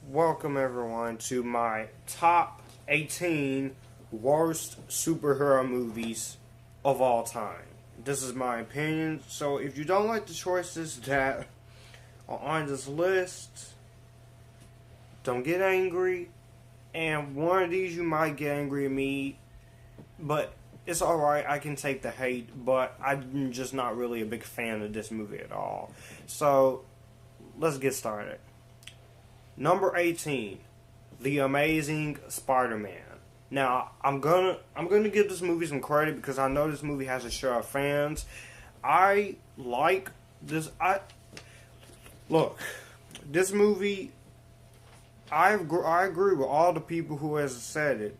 Welcome everyone to my top 18 worst superhero movies of all time. This is my opinion, so if you don't like the choices that are on this list, don't get angry. And one of these you might get angry at me, but it's alright, I can take the hate, but I'm just not really a big fan of this movie at all. So, let's get started. Number 18, The Amazing Spider-Man. Now, I'm gonna give this movie some credit because I know this movie has a share of fans. I like this. Look, this movie. I agree with all the people who has said it.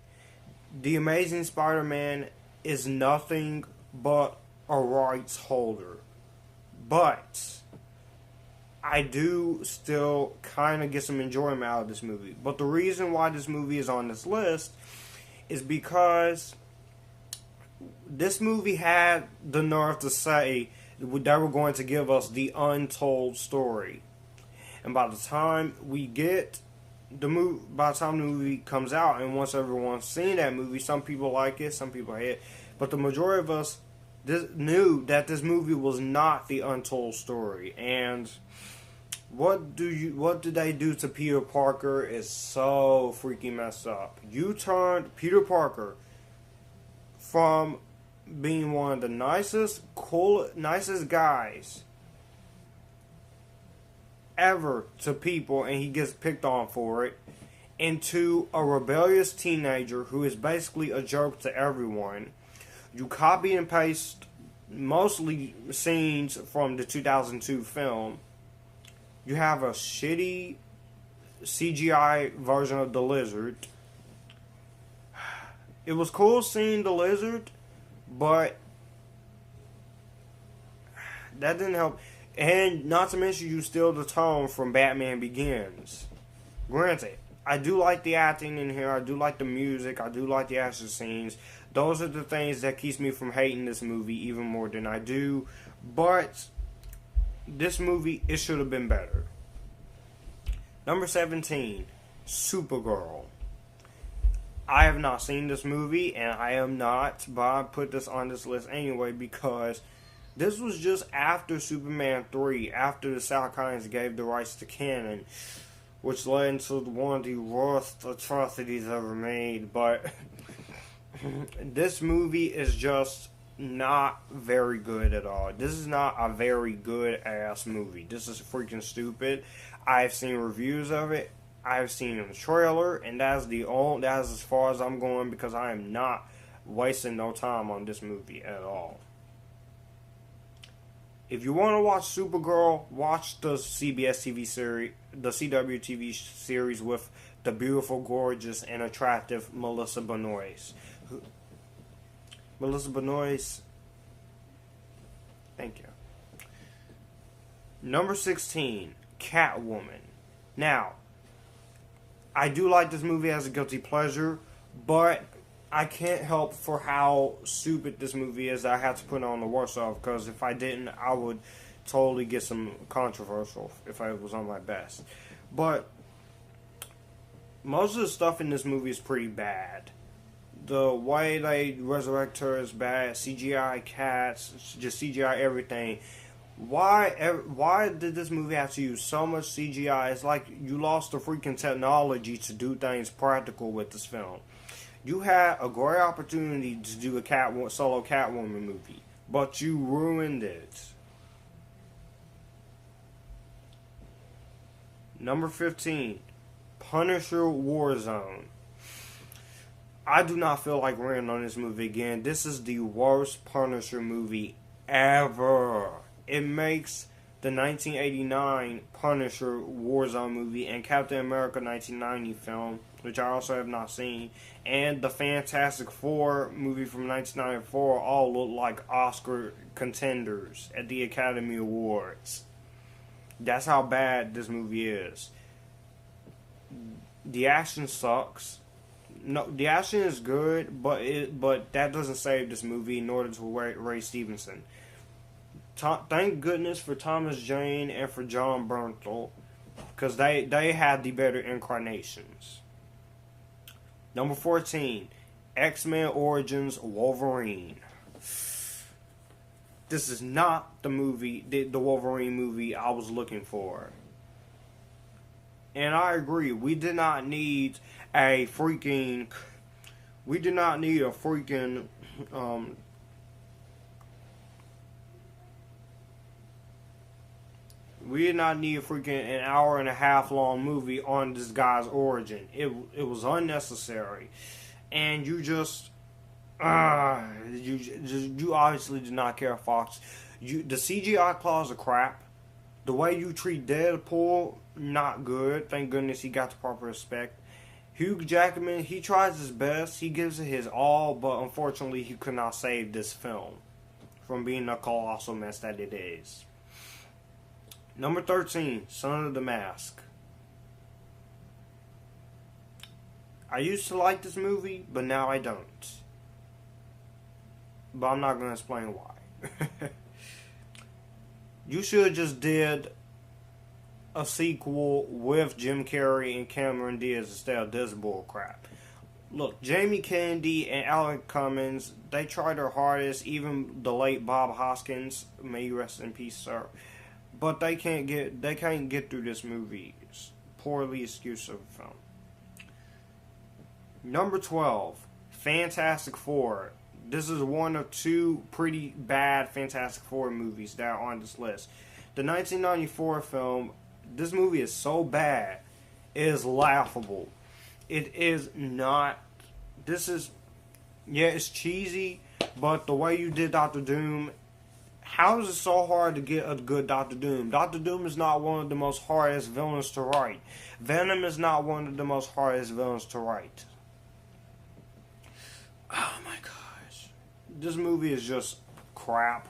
The Amazing Spider-Man is nothing but a rights holder, but I do still kind of get some enjoyment out of this movie. But the reason why this movie is on this list is because this movie had the nerve to say they were going to give us the untold story. And by the time the movie comes out, and once everyone's seen that movie, some people like it, some people hate it, but the majority of us knew that this movie was not the untold story. And what did they do to Peter Parker is so freaking messed up. You turned Peter Parker from being one of the nicest guys ever to people, and he gets picked on for it, into a rebellious teenager who is basically a jerk to everyone. You copy and paste mostly scenes from the 2002 film. You have a shitty CGI version of the Lizard. It was cool seeing the Lizard, but that didn't help. And not to mention, you steal the tone from Batman Begins. Granted, I do like the acting in here. I do like the music. I do like the action scenes. Those are the things that keeps me from hating this movie even more than I do. But this movie, it should have been better. Number 17, Supergirl. I have not seen this movie, and I am not, but I put this on this list anyway because this was just after Superman 3, after the South Koreans gave the rights to canon, which led into one of the worst atrocities ever made. But this movie is just not very good at all. This is not a very good ass movie. This is freaking stupid. I've seen reviews of it. I've seen a trailer, and that's as far as I'm going because I am not wasting no time on this movie at all. If you want to watch Supergirl, watch the CBS TV series, the CW TV series with the beautiful, gorgeous, and attractive Melissa Benoist. Melissa Benoist, thank you. Number 16, Catwoman. Now, I do like this movie as a guilty pleasure, but I can't help for how stupid this movie is. I have to put it on the worst of, because if I didn't, I would totally get some controversial if I was on my best. But most of the stuff in this movie is pretty bad. The way they resurrect her is bad. CGI cats, just CGI everything. Why did this movie have to use so much CGI? It's like you lost the freaking technology to do things practical with this film. You had a great opportunity to do a solo Catwoman movie, but you ruined it. Number 15, Punisher Warzone. I do not feel like ranting on this movie again. This is the worst Punisher movie ever. It makes the 1989 Punisher Warzone movie and Captain America 1990 film, which I also have not seen, and the Fantastic Four movie from 1994 all look like Oscar contenders at the Academy Awards. That's how bad this movie is. The action sucks. No, the action is good, but that doesn't save this movie, nor does Ray Stevenson. Thank goodness for Thomas Jane and for John Bernthal. because they had the better incarnations. Number 14, X-Men Origins Wolverine. This is not the movie, the Wolverine movie I was looking for. And I agree, we did not need a freaking an hour and a half long movie on this guy's origin. It was unnecessary. And you obviously did not care, Fox. The CGI claws are crap. The way you treat Deadpool, not good. Thank goodness he got the proper respect. Hugh Jackman, he tries his best. He gives it his all, but unfortunately he could not save this film from being a colossal mess that it is. Number 13, Son of the Mask. I used to like this movie, but now I don't. But I'm not going to explain why. You should have just did a sequel with Jim Carrey and Cameron Diaz instead of this bullcrap. Look, Jamie Kennedy and Alan Cummings, they tried their hardest. Even the late Bob Hoskins, may you rest in peace, sir. But they can't get through this movie. It's poorly excused of a film. Number 12, Fantastic Four. This is one of two pretty bad Fantastic Four movies that are on this list. The 1994 film, this movie is so bad, it is laughable. It is not, it's cheesy, but the way you did Dr. Doom, how is it so hard to get a good Dr. Doom? Dr. Doom is not one of the most hardest villains to write. Venom is not one of the most hardest villains to write. Oh my gosh. This movie is just crap.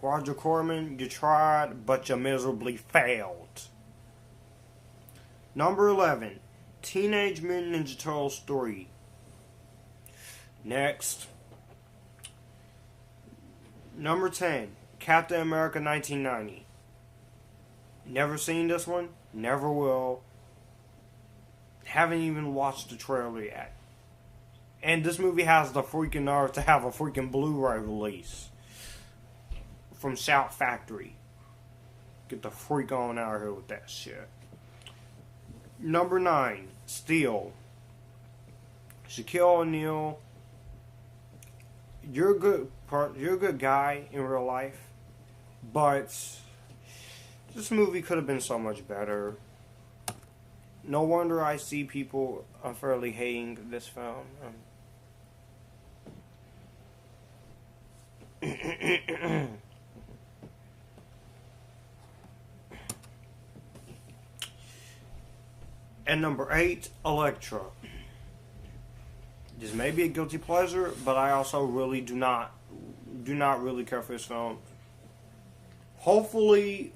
Roger Corman, you tried, but you miserably failed. Number 11, Teenage Mutant Ninja Turtles 3. Next. Number 10, Captain America 1990. Never seen this one, never will. Haven't even watched the trailer yet. And this movie has the freaking nerve to have a freaking Blu-ray release from Shout Factory. Get the freak on out of here with that shit. Number 9, Steel. Shaquille O'Neal. You're a good guy in real life, but this movie could have been so much better. No wonder I see people unfairly hating this film. And number 8, Elektra. This may be a guilty pleasure, but I also really do not really care for this film. Hopefully,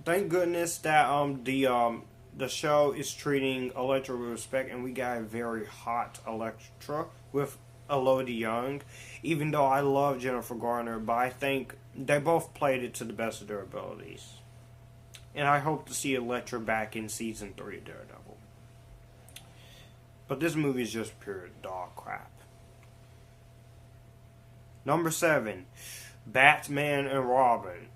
thank goodness that the show is treating Elektra with respect, and we got a very hot Elektra with Elodie Young. Even though I love Jennifer Garner, but I think they both played it to the best of their abilities. And I hope to see Elektra back in season 3 of Daredevil. But this movie is just pure dog crap. Number 7, Batman and Robin.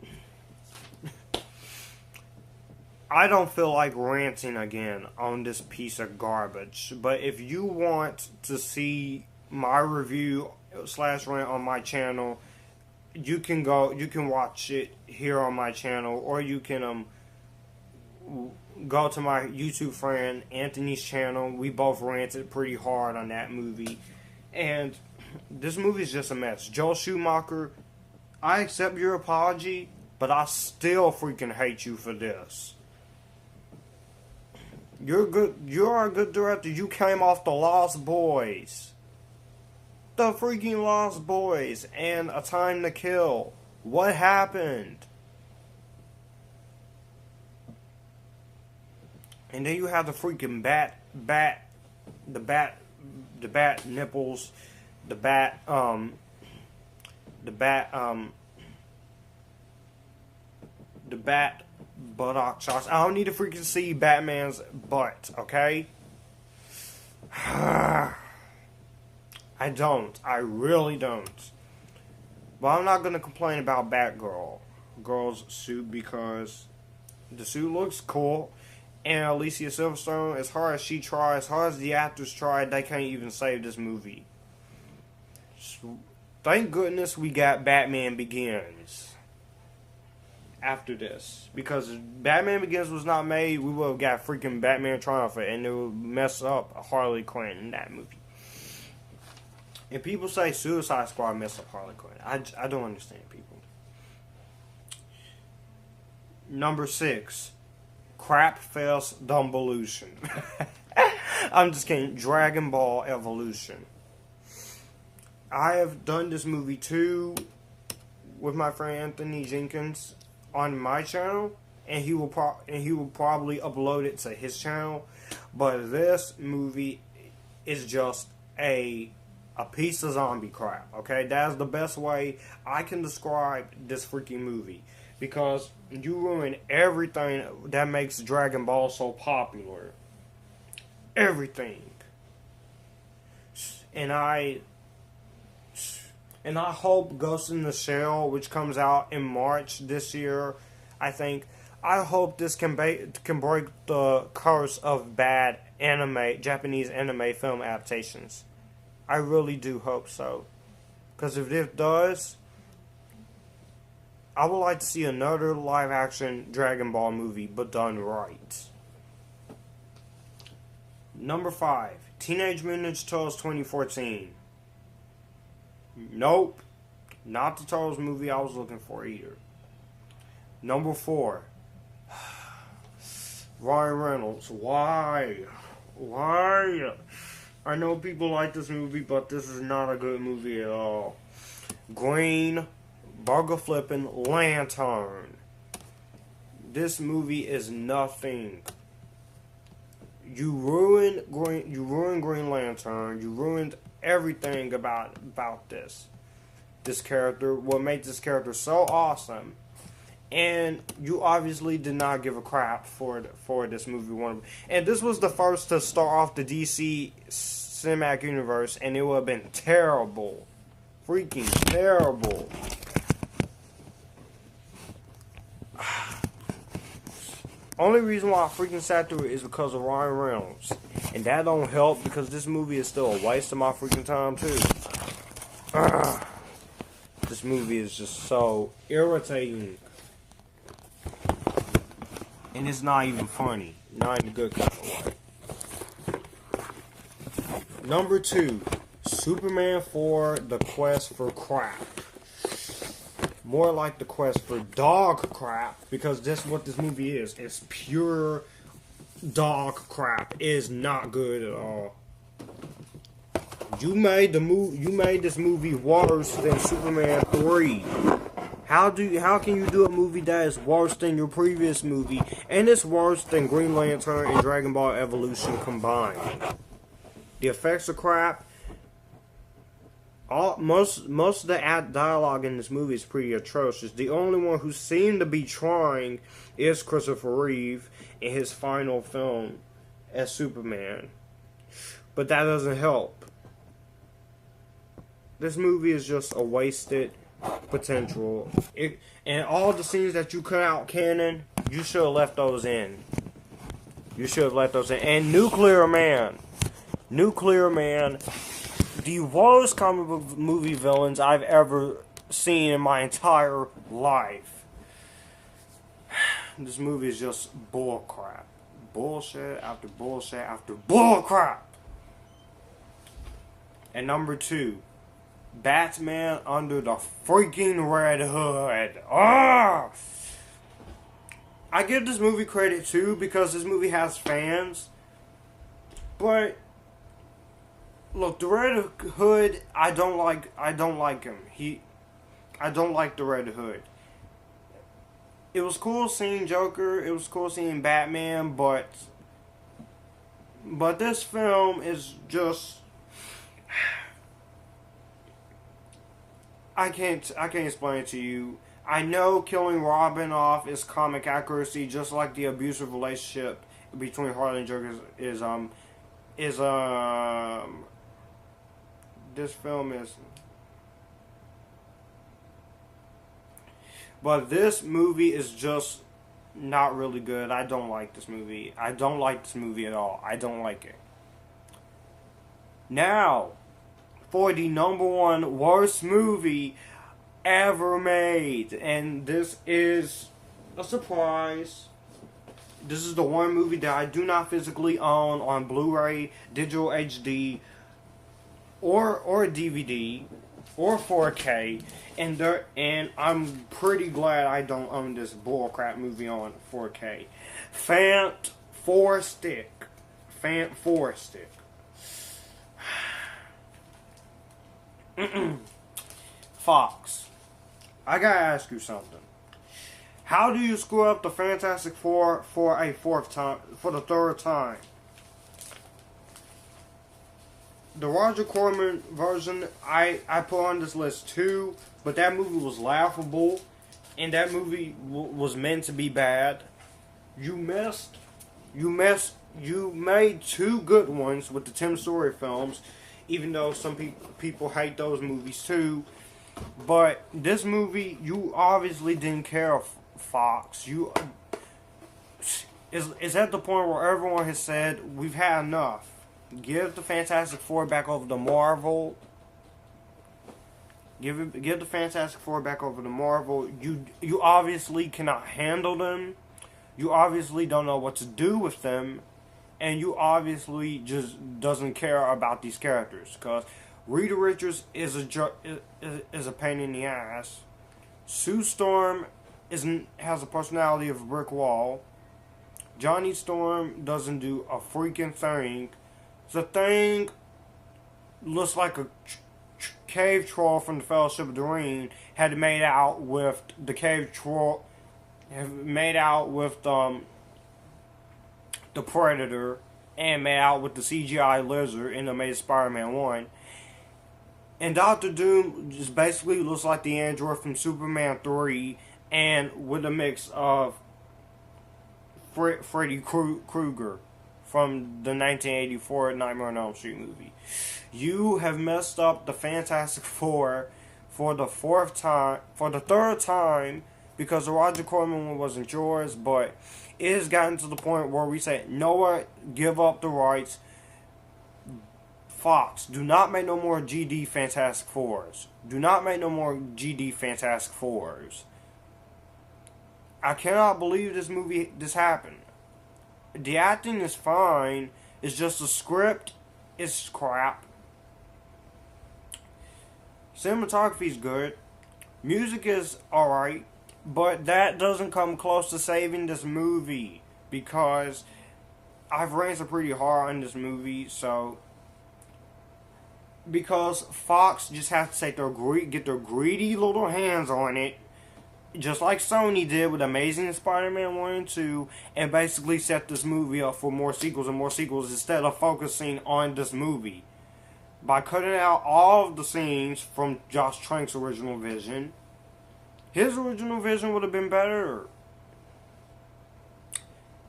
I don't feel like ranting again on this piece of garbage, but if you want to see my review / rant on my channel, you can watch it here on my channel, or you can go to my YouTube friend Anthony's channel. We both ranted pretty hard on that movie, and this movie is just a mess. Joel Schumacher, I accept your apology, but I still freaking hate you for this. You're a good director. You came off The Lost Boys. The freaking Lost Boys and A Time to Kill. What happened? And then you have the freaking bat nipples, the bat buttock shots. I don't need to freaking see Batman's butt, okay? I don't. I really don't. But I'm not going to complain about Batgirl's suit because the suit looks cool. And Alicia Silverstone, as hard as she tries, as hard as the actors tried, they can't even save this movie. Thank goodness we got Batman Begins after this. Because if Batman Begins was not made, we would have got freaking Batman Triumphant, and it would mess up Harley Quinn in that movie. And people say Suicide Squad messed up Harley Quinn. I don't understand people. Number 6. Crapfest Dumbolution. I'm just kidding. Dragon Ball Evolution. I have done this movie too with my friend Anthony Jenkins on my channel, and he will probably upload it to his channel. But this movie is just a piece of zombie crap. Okay, that's the best way I can describe this freaking movie, because you ruin everything that makes Dragon Ball so popular. Everything. And I hope Ghost in the Shell, which comes out in March this year, I hope this can break the curse of bad Japanese anime film adaptations. I really do hope so. Because if it does, I would like to see another live-action Dragon Ball movie, but done right. Number 5. Teenage Mutant Ninja Turtles 2014. Nope. Not the Turtles movie I was looking for either. Number 4. Ryan Reynolds. Why? Why? I know people like this movie, but this is not a good movie at all. Green Burger Flipping Lantern. This movie is nothing. You ruined Green Lantern. You ruined everything about this character. What made this character so awesome. And you obviously did not give a crap for this movie. And this was the first to start off the DC Cinematic Universe, and it would have been terrible. Freaking terrible. Only reason why I freaking sat through it is because of Ryan Reynolds. And that don't help, because this movie is still a waste of my freaking time too. This movie is just so irritating. And it's not even funny. Not in a good kind of way. Number 2. Superman 4, The Quest for Crap. More like The Quest for Dog Crap, because that's what this movie is. It's pure dog crap. It is not good at all. You made this movie worse than Superman 3. How can you do a movie that is worse than your previous movie, and it's worse than Green Lantern and Dragon Ball Evolution combined? The effects are crap. Most of the dialogue in this movie is pretty atrocious. The only one who seemed to be trying is Christopher Reeve in his final film as Superman. But that doesn't help. This movie is just a wasted potential. And all the scenes that you cut out canon, you should have left those in. You should have left those in. And Nuclear Man. The worst comic book movie villains I've ever seen in my entire life. This movie is just bullcrap. Bullshit after bullshit after bullcrap. And number 2. Batman Under the Freaking Red Hood. Ah! I give this movie credit too, because this movie has fans. But look, the Red Hood, I don't like him. I don't like the Red Hood. It was cool seeing Joker, it was cool seeing Batman, but this film is just, I can't explain it to you. I know killing Robin off is comic accuracy, just like the abusive relationship between Harley and Joker is this film is. But this movie is just not really good. I don't like this movie. I don't like this movie at all. I don't like it. Now, for the #1 worst movie ever made. And this is a surprise. This is the one movie that I do not physically own on Blu-ray, digital HD, or DVD. Or 4K, and I'm pretty glad I don't own this bullcrap movie on 4K. Fant 4 Stick. Fox, I gotta ask you something. How do you screw up the Fantastic Four for a fourth time, for the third time? The Roger Corman version, I put on this list too, but that movie was laughable, and that movie was meant to be bad. You made two good ones with the Tim Story films, even though some people hate those movies too. But this movie, you obviously didn't care, Fox. It's at the point where everyone has said, we've had enough. Give the Fantastic Four back over to Marvel. Give the Fantastic Four back over to Marvel. You obviously cannot handle them. You obviously don't know what to do with them, and you obviously just doesn't care about these characters. Because Rita Richards is a pain in the ass. Sue Storm has a personality of a brick wall. Johnny Storm doesn't do a freaking thing. The Thing looks like a cave troll from the Fellowship of the Ring had made out with the cave troll, made out with the Predator, and made out with the CGI lizard in the Amazing Spider-Man 1. And Doctor Doom just basically looks like the android from Superman 3, and with a mix of Freddy Krueger from the 1984 Nightmare on Elm Street movie. You have messed up the Fantastic Four for the third time, because the Roger Corman one wasn't yours, but it has gotten to the point where we say, no what, give up the rights. Fox, do not make no more GD Fantastic Fours. Do not make no more GD Fantastic Fours. I cannot believe this happened. The acting is fine. It's just the script is crap. Cinematography is good. Music is alright. But that doesn't come close to saving this movie. Because I've ranted pretty hard on this movie. So, because Fox just has to get their greedy little hands on it, just like Sony did with Amazing Spider-Man 1 and 2, and basically set this movie up for more sequels and more sequels instead of focusing on this movie. By cutting out all of the scenes from Josh Trank's original vision, his original vision would have been better.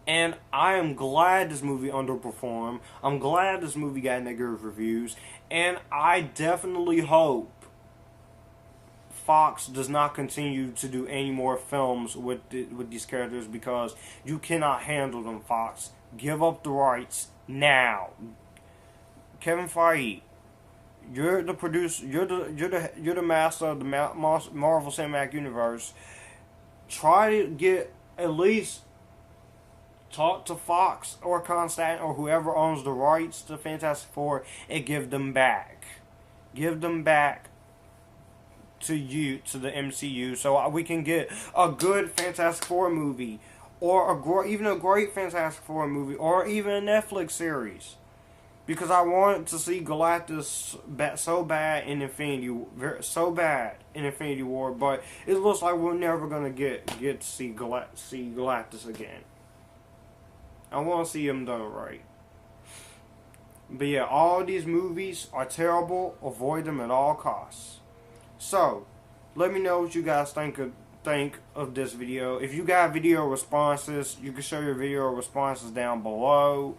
And I am glad this movie underperformed. I'm glad this movie got negative reviews. And I definitely hope Fox does not continue to do any more films with these characters, because you cannot handle them, Fox. Give up the rights now. Kevin Feige, you're the producer. You're the master of the Marvel Cinematic Universe. Try to get at least talk to Fox or Constant or whoever owns the rights to Fantastic Four and give them back. Give them back to the MCU, so we can get a good Fantastic Four movie, or even a great Fantastic Four movie, or even a Netflix series. Because I want to see Galactus so bad in Infinity War, but it looks like we're never gonna get to see Galactus again. I want to see him done right. But yeah, all these movies are terrible. Avoid them at all costs. So, let me know what you guys think think of this video. If you got video responses, you can show your video responses down below.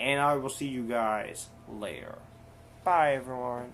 And I will see you guys later. Bye, everyone.